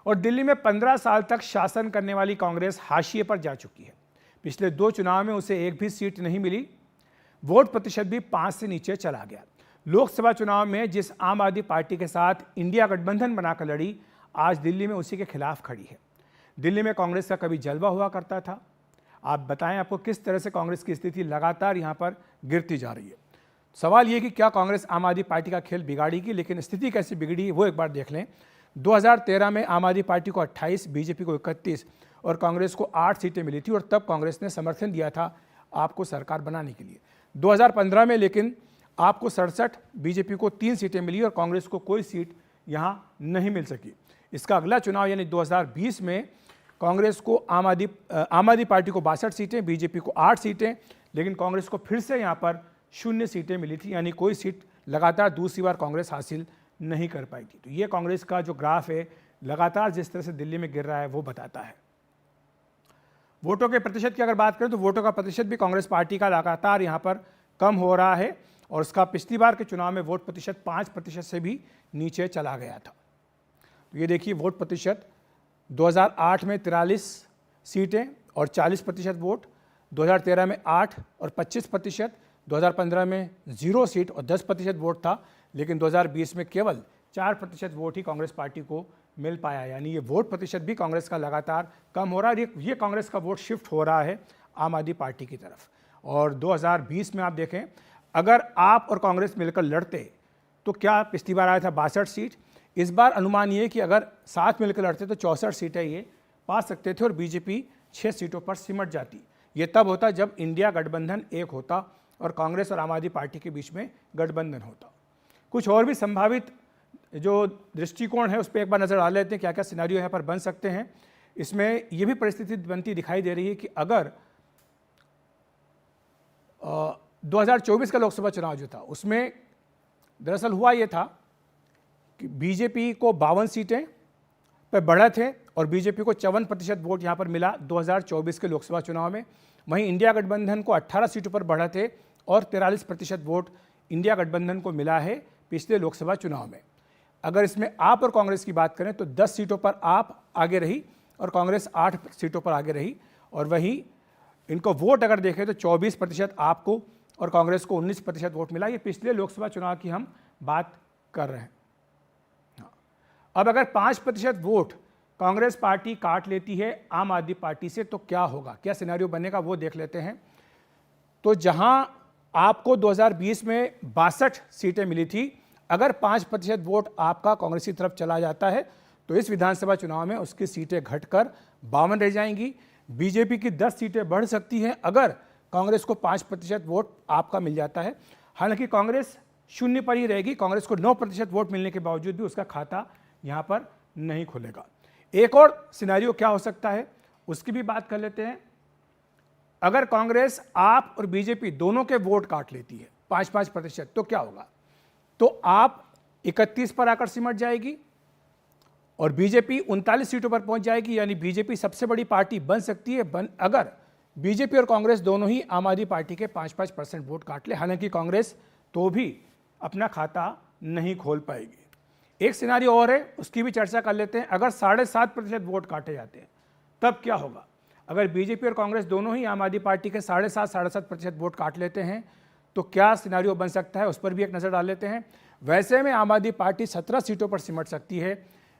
और दिल्ली में 15 साल तक शासन करने वाली कांग्रेस हाशिए पर जा चुकी है। पिछले 2 चुनाव में उसे एक भी सीट नहीं मिली। वोट प्रतिशत भी 5 से नीचे चला गया। लोकसभा चुनाव में जिस आम आदमी पार्टी के साथ इंडिया गठबंधन बनाकर लड़ी, आज दिल्ली में उसी के खिलाफ खड़ी है। दिल्ली में कांग्रेस का कभी जलवा हुआ करता था। आप बताएं, आपको किस तरह से कांग्रेस की स्थिति लगातार यहां पर गिरती जा रही है। सवाल यह कि क्या कांग्रेस आम आदमी पार्टी का खेल बिगाड़ेगी, लेकिन स्थिति कैसे बिगड़ी वो एक बार देख लें। 2013 में आम आदमी पार्टी को 28, बीजेपी को 31 और कांग्रेस को 8 सीटें मिली थी और तब कांग्रेस ने समर्थन दिया था आपको सरकार बनाने के लिए। 2015 में लेकिन आपको 67, बीजेपी को 3 सीटें मिली और कांग्रेस को कोई सीट यहां नहीं मिल सकी। इसका अगला चुनाव यानी 2020 में कांग्रेस को आम आदमी पार्टी को 62 सीटें, बीजेपी को 8 सीटें, लेकिन कांग्रेस को फिर से यहां पर 0 सीटें मिली थी, यानी कोई सीट लगातार दूसरी बार कांग्रेस हासिल नहीं कर पाई थी। तो ये कांग्रेस का जो ग्राफ है लगातार जिस तरह से दिल्ली में गिर रहा है वो बताता है। वोटों के प्रतिशत की अगर बात करें तो वोटों का प्रतिशत भी कांग्रेस पार्टी का लगातार यहाँ पर कम हो रहा है और उसका पिछली बार के चुनाव में वोट प्रतिशत 5% से भी नीचे चला गया था। तो ये देखिए वोट प्रतिशत 2008 में 43 सीटें और 40% वोट, 2013 में 8 और 25%, 2015 में 0 सीट और 10% वोट था, लेकिन 2020 में केवल 4% वोट ही कांग्रेस पार्टी को मिल पाया। यानी ये वोट प्रतिशत भी कांग्रेस का लगातार कम हो रहा है। ये कांग्रेस का वोट शिफ्ट हो रहा है आम आदमी पार्टी की तरफ। और 2020 में आप देखें, अगर आप और कांग्रेस मिलकर लड़ते तो क्या पिछली बार आया था 62 सीट, इस बार अनुमान ये कि अगर साथ मिलकर लड़ते तो 64 सीटें ये पा सकते थे और बीजेपी 6 सीटों पर सिमट जाती। ये तब होता जब इंडिया गठबंधन एक होता और कांग्रेस और आम आदमी पार्टी के बीच में गठबंधन होता। कुछ और भी संभावित जो दृष्टिकोण है उस पर एक बार नजर डाल लेते हैं, क्या क्या सिनेरियो यहाँ पर बन सकते हैं। इसमें यह भी परिस्थिति बनती दिखाई दे रही है कि अगर 2024 का लोकसभा चुनाव जो था उसमें दरअसल हुआ ये था कि बीजेपी को 52 सीटें पर बढ़त है और बीजेपी को 54% वोट यहाँ पर मिला 2024 के लोकसभा चुनाव में। वहीं इंडिया गठबंधन को 18 सीटों पर बढ़त है और 43% वोट इंडिया गठबंधन को मिला है पिछले लोकसभा चुनाव में। अगर इसमें आप और कांग्रेस की बात करें तो 10 सीटों पर आप आगे रही और कांग्रेस 8 सीटों पर आगे रही। और वहीं इनको वोट अगर देखें तो 24% आपको और कांग्रेस को 19% वोट मिला। ये पिछले लोकसभा चुनाव की हम बात कर रहे हैं। अब अगर 5% वोट कांग्रेस पार्टी काट लेती है आम आदमी पार्टी से तो क्या होगा, क्या सिनेरियो बनेगा वो देख लेते हैं। तो जहां आपको 2020 में 62 सीटें मिली थी, अगर 5% वोट आपका कांग्रेस की तरफ चला जाता है तो इस विधानसभा चुनाव में उसकी सीटें घटकर 52 रह जाएंगी। बीजेपी की 10 सीटें बढ़ सकती हैं अगर कांग्रेस को 5% वोट आपका मिल जाता है। हालांकि कांग्रेस 0 पर ही रहेगी, कांग्रेस को 9% वोट मिलने के बावजूद भी उसका खाता यहां पर नहीं खुलेगा। एक और सिनेरियो क्या हो सकता है उसकी भी बात कर लेते हैं। अगर कांग्रेस आप और बीजेपी दोनों के वोट काट लेती है 5-5% तो क्या होगा, तो आप 31 पर आकर सिमट जाएगी और बीजेपी 39 सीटों पर पहुंच जाएगी। यानी बीजेपी सबसे बड़ी पार्टी बन सकती है अगर बीजेपी और कांग्रेस दोनों ही आम आदमी पार्टी के 5-5% वोट काट ले। हालांकि कांग्रेस तो भी अपना खाता नहीं खोल पाएगी। एक सिनेरियो और है, उसकी भी चर्चा कर लेते हैं। अगर 7.5% वोट काटे जाते हैं तब क्या होगा। अगर बीजेपी और कांग्रेस दोनों ही आम आदमी पार्टी के 7.5% वोट काट लेते हैं तो क्या सिनेरियो बन सकता है, उस पर भी एक नज़र डाल लेते हैं। वैसे में आम आदमी पार्टी 17 सीटों पर सिमट सकती है,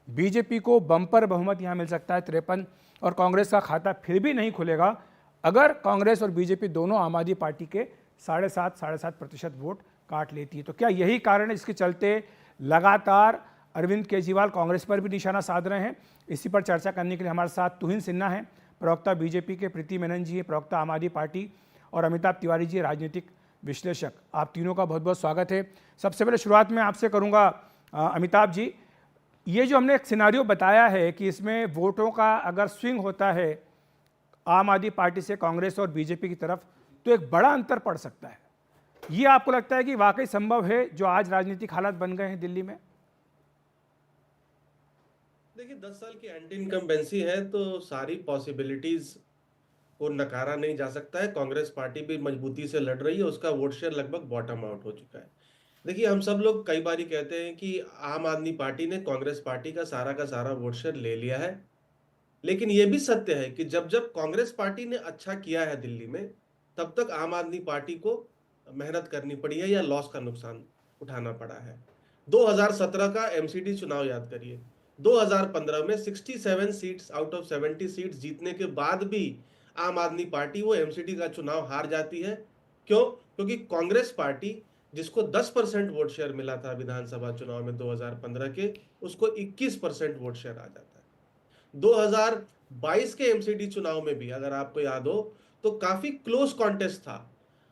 बीजेपी को बम्पर बहुमत यहाँ मिल सकता है 53 और कांग्रेस का खाता फिर भी नहीं खुलेगा अगर कांग्रेस और बीजेपी दोनों आम आदमी पार्टी के 7.5% वोट काट लेती है। तो क्या यही कारण है जिसके चलते लगातार अरविंद केजरीवाल कांग्रेस पर भी निशाना साध रहे हैं। इसी पर चर्चा करने के लिए हमारे साथ तुहिन सिन्हा हैं, प्रवक्ता बीजेपी के, प्रीति मेनन जी है, प्रवक्ता आम आदमी पार्टी, और अमिताभ तिवारी जी, राजनीतिक विश्लेषक। आप तीनों का बहुत बहुत स्वागत है। सबसे पहले शुरुआत में आपसे करूंगा अमिताभ जी, ये जो हमने एक सिनारियो बताया है कि इसमें वोटों का अगर स्विंग होता है आम आदमी पार्टी से कांग्रेस और बीजेपी की तरफ तो एक बड़ा अंतर पड़ सकता है, ये आपको लगता है कि वाकई संभव है जो आज राजनीतिक हालात बन गए हैं दिल्ली में? देखिए 10 साल की एंटी इनकम्बेंसी है तो सारी पॉसिबिलिटीज को नकारा नहीं जा सकता है। कांग्रेस पार्टी भी मजबूती से लड़ रही है, उसका वोट शेयर लगभग बॉटम आउट हो चुका है। देखिए, हम सब लोग कई बार कहते हैं कि आम आदमी पार्टी ने कांग्रेस पार्टी का सारा वोट शेयर ले लिया है। लेकिन ये भी सत्य है कि जब जब कांग्रेस पार्टी ने अच्छा किया है दिल्ली में, तब तक आम आदमी पार्टी को मेहनत करनी पड़ी है या लॉस का नुकसान उठाना पड़ा है। 2017 का एमसीडी चुनाव याद करिए। 2015 में 67 सीट्स आउट ऑफ 70 सीट्स जीतने के बाद भी आम आदमी पार्टी वो एमसीडी का चुनाव हार जाती है। क्यों? क्योंकि कांग्रेस पार्टी, जिसको 10% वोट शेयर मिला था विधानसभा चुनाव में 2015 के, उसको 21% वोट शेयर आ जाता है। 2022 के एमसीडी चुनाव में भी अगर आपको याद हो तो काफी क्लोज कॉन्टेस्ट था।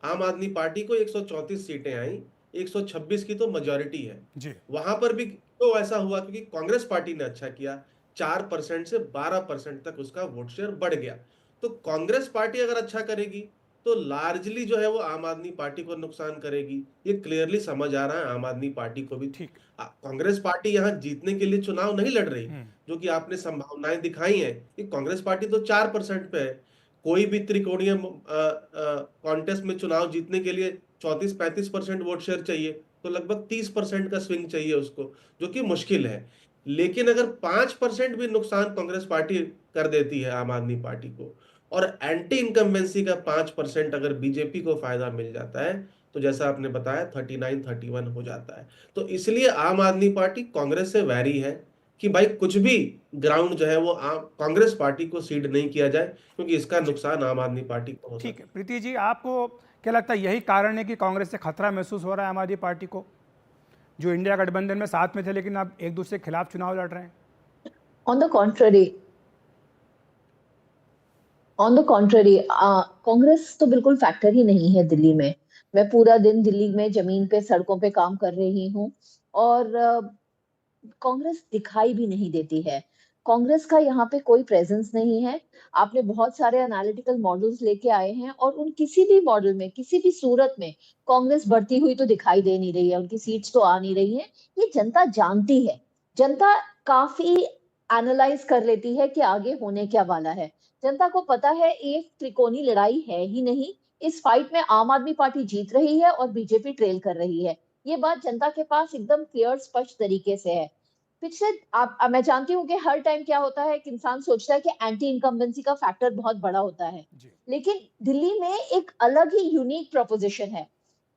आम आदमी पार्टी को 134 सीटें आई, 126 की तो मेजॉरिटी है। जी। वहां पर भी तो ऐसा हुआ क्योंकि कांग्रेस पार्टी ने अच्छा किया, 4% से 12% तक उसका वोट शेयर बढ़ गया। तो कांग्रेस पार्टी अगर अच्छा करेगी तो लार्जली जो है वो आम आदमी पार्टी को नुकसान करेगी। ये क्लियरली समझ आ रहा है आम आदमी पार्टी को भी। ठीक। कांग्रेस पार्टी यहां जीतने के लिए चुनाव नहीं लड़ रही, हम्म। जो कि आपने संभावनाएं दिखाई हैं कि कांग्रेस पार्टी तो 4% पे है। कोई भी त्रिकोणीय कॉन्टेस्ट में चुनाव जीतने के लिए 34-35% वोट शेयर चाहिए, तो लगभग 30% का स्विंग चाहिए उसको, जो कि मुश्किल है। लेकिन अगर 5% भी नुकसान कांग्रेस पार्टी कर देती है आम आदमी पार्टी को, और एंटी इनकम्बेंसी का 5% अगर बीजेपी को फायदा मिल जाता है, तो जैसा आपने बताया 39-31 हो जाता है। तो इसलिए आम आदमी पार्टी कांग्रेस से वैरी है कि भाई कुछ भी ग्राउंड जो है वो कांग्रेस पार्टी को सीड नहीं किया जाए, क्योंकि इसका जी। नुकसान आम आदमी पार्टी को हो ठीक है सकता है। प्रीति जी, आपको क्या लगता है यही कारण है कि कांग्रेस से खतरा महसूस हो रहा है आम आदमी पार्टी को, जो इंडिया गठबंधन में साथ में थे लेकिन अब एक दूसरे के खिलाफ चुनाव लड़ रहे हैं? On the contrary, on the contrary, Congress तो बिल्कुल फैक्टर ही नहीं है दिल्ली में। मैं पूरा दिन दिल्ली में जमीन पे सड़कों पे काम कर रही हूँ, और कांग्रेस दिखाई भी नहीं देती है। कांग्रेस का यहाँ पे कोई प्रेजेंस नहीं है। आपने बहुत सारे एनालिटिकल मॉडल्स लेके आए हैं, और उन किसी भी मॉडल में, किसी भी सूरत में कांग्रेस बढ़ती हुई तो दिखाई दे नहीं रही है, उनकी सीट्स तो आ नहीं रही है। ये जनता जानती है। जनता काफी एनालाइज कर लेती है कि आगे होने क्या वाला है। जनता को पता है ये त्रिकोणी लड़ाई है ही नहीं। इस फाइट में आम आदमी पार्टी जीत रही है और बीजेपी ट्रेल कर रही है। ये बात जनता के पास एकदम क्लियर स्पष्ट तरीके से है। पिछले मैं जानती हूँ कि हर टाइम क्या होता है कि इंसान सोचता है कि एंटी इनकम्बेंसी का फैक्टर बहुत बड़ा होता है। जी। लेकिन दिल्ली में एक अलग ही यूनिक प्रोपोजिशन है।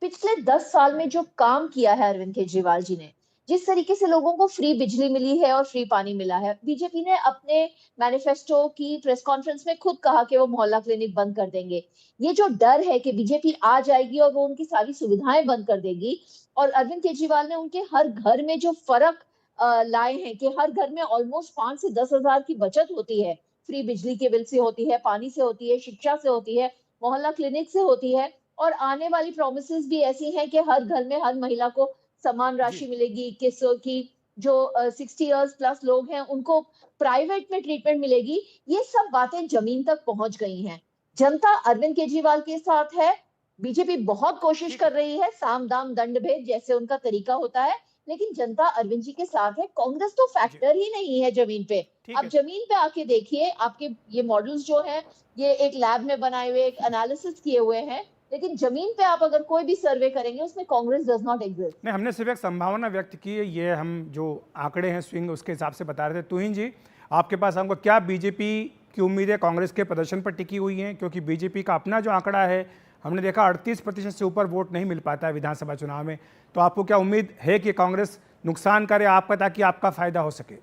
पिछले 10 साल में जो काम किया है अरविंद केजरीवाल जी ने, जिस तरीके से लोगों को फ्री बिजली मिली है और फ्री पानी मिला है, बीजेपी ने अपने मैनिफेस्टो की प्रेस कॉन्फ्रेंस में खुद कहा कि वो मोहल्ला क्लिनिक बंद कर देंगे। ये जो डर है कि बीजेपी आ जाएगी और वो उनकी सारी सुविधाएं बंद कर देगी, और अरविंद केजरीवाल ने उनके हर घर में जो फर्क लाए हैं कि हर घर में ऑलमोस्ट 5 से 10 हजार की बचत होती है। फ्री बिजली के बिल से होती है, पानी से होती है, शिक्षा से होती है, मोहल्ला क्लिनिक से होती है। और आने वाली प्रोमिसेस भी ऐसी हैं कि हर घर में हर महिला को समान जी। राशि मिलेगी, 21 की जो 60 इयर्स प्लस लोग हैं उनको प्राइवेट में ट्रीटमेंट मिलेगी। ये सब बातें जमीन तक पहुंच गई हैं। जनता अरविंद केजरीवाल के साथ है। बीजेपी बहुत कोशिश ठीक कर है। रही है, साम दाम दंड भेद जैसे उनका तरीका होता है, लेकिन जनता अरविंद जी के साथ है। कांग्रेस तो जी। फैक्टर ही नहीं है जमीन पे। ठीक अब है। जमीन पे आके देखिए, आपके ये मॉडल्स जो हैं, ये एक लैब में बनाए हुए, एक एनालिसिस किए हुए हैं, लेकिन जमीन पे आप अगर कोई भी सर्वे करेंगे उसमें कांग्रेस डज नॉट एग्जिस्ट। नहीं, हमने सिर्फ एक संभावना व्यक्त की है, ये हम जो आंकड़े हैं स्विंग उसके हिसाब से बता रहे थे। तुहिन जी, आपके पास हमको क्या बीजेपी की उम्मीदें कांग्रेस के प्रदर्शन पर टिकी हुई हैं? क्योंकि बीजेपी का अपना जो आंकड़ा है, हमने देखा 38% से ऊपर वोट नहीं मिल पाता है विधानसभा चुनाव में। तो आपको क्या उम्मीद है कि कांग्रेस नुकसान करे आपका, ताकि आपका फायदा हो सके?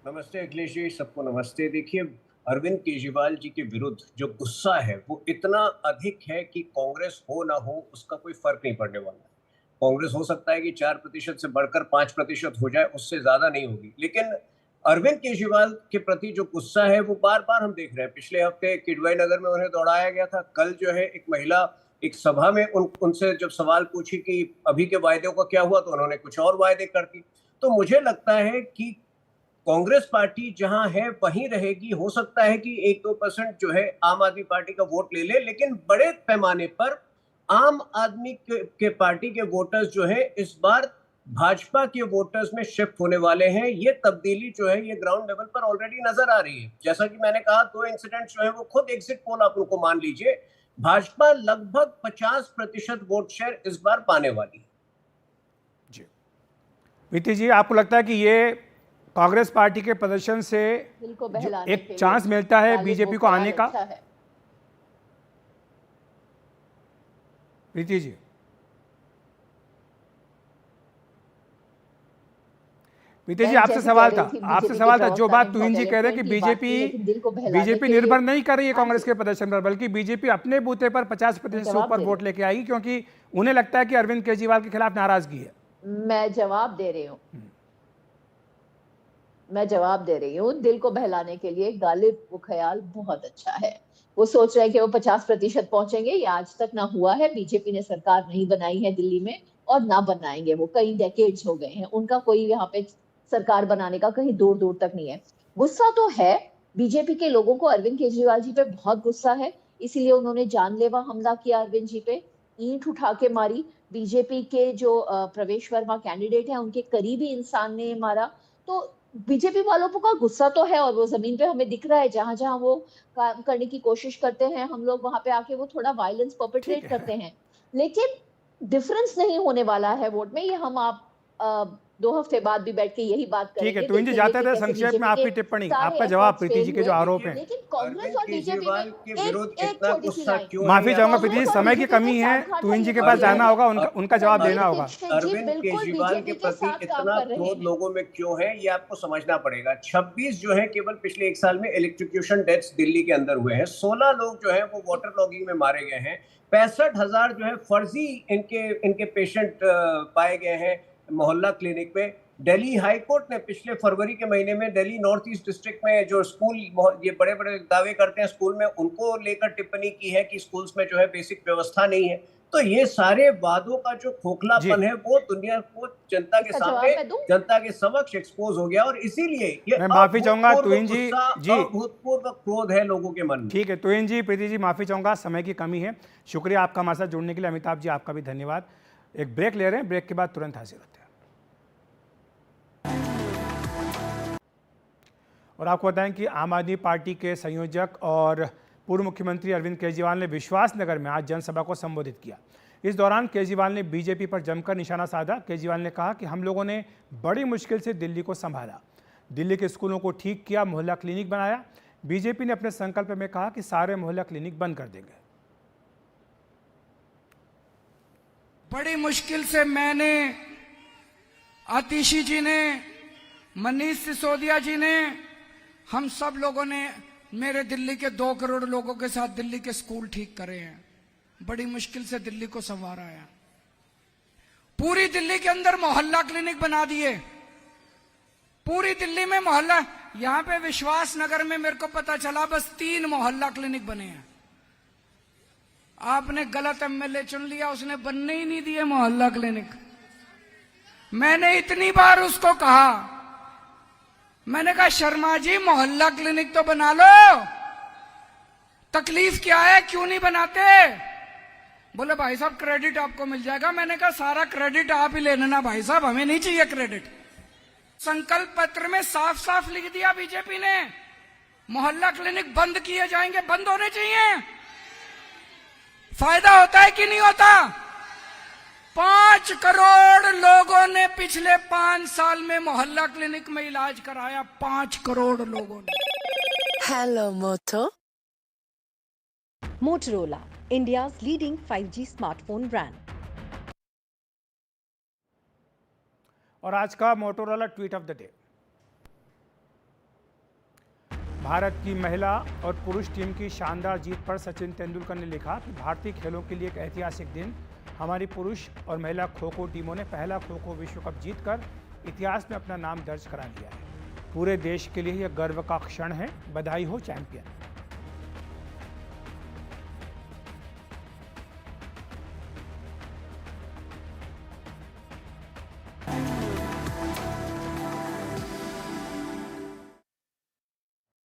नमस्ते अखिलेश जी, सबको नमस्ते। देखिए, अरविंद केजरीवाल जी के विरुद्ध जो गुस्सा है वो इतना अधिक है कि कांग्रेस हो ना हो उसका कोई फर्क नहीं पड़ने वाला है। कांग्रेस हो सकता है कि 4% से बढ़कर 5% हो जाए, उससे ज्यादा नहीं होगी। लेकिन अरविंद केजरीवाल के प्रति जो गुस्सा है वो बार बार हम देख रहे हैं। पिछले हफ्ते किडवाई नगर में उन्हें दौड़ाया गया था। कल जो है एक महिला एक सभा में उनसे जब सवाल पूछी कि अभी के वायदों का क्या हुआ, तो उन्होंने कुछ और वायदे कर दी। तो मुझे लगता है कि कांग्रेस पार्टी जहां है वहीं रहेगी। हो सकता है कि 1-2% जो है आम आदमी पार्टी का वोट ले ले, लेकिन बड़े पैमाने पर आम आदमी के पार्टी के वोटर्स जो है इस बार भाजपा के वोटर्स में शिफ्ट होने वाले हैं। ये तब्दीली जो है ये ग्राउंड लेवल पर ऑलरेडी नजर आ रही है। जैसा कि मैंने कहा, 2 इंसिडेंट जो है वो खुद एग्जिट पोल आप उनको मान लीजिए। भाजपा लगभग 50% वोट शेयर इस बार पाने वाली है। प्रीति जी, आपको लगता है कि ये कांग्रेस पार्टी के प्रदर्शन से दिल को जो बहलाने एक के लिए चांस मिलता है गालिब बीजेपी वो को आने ख्याल का? अच्छा है। प्रीति जी, प्रीति जी, मैं आपसे जैसे सवाल कह था, रही थी, आपसे बीजेपी सवाल के था, जो प्रवक्ता बात ने तुहिन जी बहुत कह रहे हैं कि eloquently बात की, लेकिन दिल को बहलाने बीजेपी के निर्भर लिए- नहीं कर रही है हाँ कांग्रेस जी। के प्रदर्शन पर, बल्कि बीजेपी अपने बूथे पर 50% से जवाब ऊपर दे वोट रही लेके आएगी, क्योंकि उन्हें लगता है कि अरविंद केजरीवाल के खिलाफ नाराजगी है। मैं जवाब दे रही हूँ, दिल को बहलाने के लिए गालिब वो ख्याल बहुत अच्छा है। वो सोच रहे हैं कि वो 50% पहुंचेंगे, ये आज तक ना हुआ है। बीजेपी ने सरकार नहीं बनाई है दिल्ली में और ना बनाएंगे, वो कई डेकेड्स हो गए हैं, उनका कोई यहाँ पे सरकार बनाने का कहीं दूर दूर तक नहीं है। गुस्सा तो है, बीजेपी के लोगों को अरविंद केजरीवाल जी पे बहुत गुस्सा है, इसीलिए उन्होंने जानलेवा हमला किया अरविंद जी पे, ईंट उठा के मारी। बीजेपी के जो प्रवेश वर्मा कैंडिडेट है, उनके करीबी इंसान ने मारा। तो बीजेपी वालों का गुस्सा तो है, और वो जमीन पे हमें दिख रहा है, जहां जहां वो काम करने की कोशिश करते हैं, हम लोग वहां पे आके वो थोड़ा वायलेंस ठीक परपेट्रेट है। करते हैं। लेकिन डिफरेंस नहीं होने वाला है वोट में, ये हम आप 2 हफ्ते बाद भी बैठ के यही बात ठीक है, करेंगे। तुहिन जी, देखेंगे जाते कि रहे कैसे संक्षेप में बीजेपी आपकी के टिप्पणी, सारे आपका जवाब efforts प्रीति जी fail के जो हुए। आरोप हैं। लेकिन कांग्रेस और बीजेपी केजरीवाल में के विरुद्ध एक इतना छोटी सी गुस्सा लाइन। क्यों है? माफी चाहूंगा कांग्रेस प्रीति जी, और समय की बीजेपी के कमी है, साथ साथ तुहिन जी के है। पास जाना होगा, उनका जवाब संजय देना होगा। दीक्षित जी अरविंद बिल्कुल केजरीवाल के बीजेपी के प्रति साथ काम इतना कर रहे क्रोध हैं। लोगों में क्यों है, ये आपको समझना पड़ेगा। 26 जो है केवल पिछले 1 साल में इलेक्ट्रोक्यूशन डेथ्स दिल्ली के अंदर हुए हैं। 16 लोग जो है वो वाटर लॉगिंग में मारे गए हैं। 65,000 जो है फर्जी इनके पेशेंट पाए गए हैं मोहल्ला क्लिनिक में। दिल्ली हाई कोर्ट ने पिछले फरवरी के महीने में दिल्ली नॉर्थ ईस्ट डिस्ट्रिक्ट में जो स्कूल, ये बड़े बड़े दावे करते हैं स्कूल में, उनको लेकर टिप्पणी की है कि स्कूल्स में जो है बेसिक व्यवस्था नहीं है। तो ये सारे वादों का जो खोखलापन है वो दुनिया को, जनता के इसका जवाब सामने, मैं दूं? जनता के समक्ष एक्सपोज हो गया, और इसीलिए ये मैं माफी चाहूंगा अभूतपूर्व तुहिन जी। गुस्सा, जी, अभूतपूर्व क्रोध है लोगों के मन में। ठीक है तुहिन जी, प्रीति जी, माफी चाहूंगा, समय की कमी है। शुक्रिया आपका हमारे साथ जुड़ने के लिए। अमिताभ जी, आपका भी धन्यवाद। एक ब्रेक ले रहे हैं, ब्रेक के बाद तुरंत हाजिर होते हैं। और आपको बताएं कि आम आदमी पार्टी के संयोजक और पूर्व मुख्यमंत्री अरविंद केजरीवाल ने विश्वास नगर में आज जनसभा को संबोधित किया। इस दौरान केजरीवाल ने बीजेपी पर जमकर निशाना साधा। केजरीवाल ने कहा कि हम लोगों ने बड़ी मुश्किल से दिल्ली को संभाला, दिल्ली के स्कूलों को ठीक किया, मोहल्ला क्लिनिक बनाया। बीजेपी ने अपने संकल्प में कहा कि सारे मोहल्ला क्लिनिक बंद कर देंगे। बड़ी मुश्किल से मैंने, आतिशी जी ने, मनीष सिसोदिया जी ने, हम सब लोगों ने मेरे दिल्ली के 2 करोड़ लोगों के साथ दिल्ली के स्कूल ठीक करे हैं। बड़ी मुश्किल से दिल्ली को संवारा है। पूरी दिल्ली के अंदर मोहल्ला क्लिनिक बना दिए, पूरी दिल्ली में मोहल्ला। यहां पे विश्वास नगर में मेरे को पता चला बस 3 मोहल्ला क्लिनिक बने हैं। आपने गलत एमएलए चुन लिया, उसने बनने ही नहीं दिए मोहल्ला क्लिनिक। मैंने इतनी बार उसको कहा, मैंने कहा शर्मा जी मोहल्ला क्लिनिक तो बना लो, तकलीफ क्या है, क्यों नहीं बनाते? बोले भाई साहब क्रेडिट आपको मिल जाएगा। मैंने कहा सारा क्रेडिट आप ही ले लेना भाई साहब, हमें नहीं चाहिए क्रेडिट। संकल्प पत्र में साफ साफ लिख दिया बीजेपी ने, मोहल्ला क्लिनिक बंद किए जाएंगे, बंद होने चाहिए। फायदा होता है कि नहीं होता? 5 करोड़ लोगों ने पिछले 5 साल में मोहल्ला क्लिनिक में इलाज कराया। 5 करोड़ लोगों ने। Hello, Moto. Motorola, India's leading 5G smartphone brand. और आज का Motorola tweet of the day. Bharat की महिला और पुरुष टीम की शानदार जीत पर सचिन तेंदुलकर ने लिखा कि भारतीय खेलों के लिए एक ऐतिहासिक दिन। हमारी पुरुष और महिला खो खो टीमों ने पहला खो खो विश्व कप जीतकर इतिहास में अपना नाम दर्ज करा लिया है। पूरे देश के लिए यह गर्व का क्षण है। बधाई हो चैंपियन।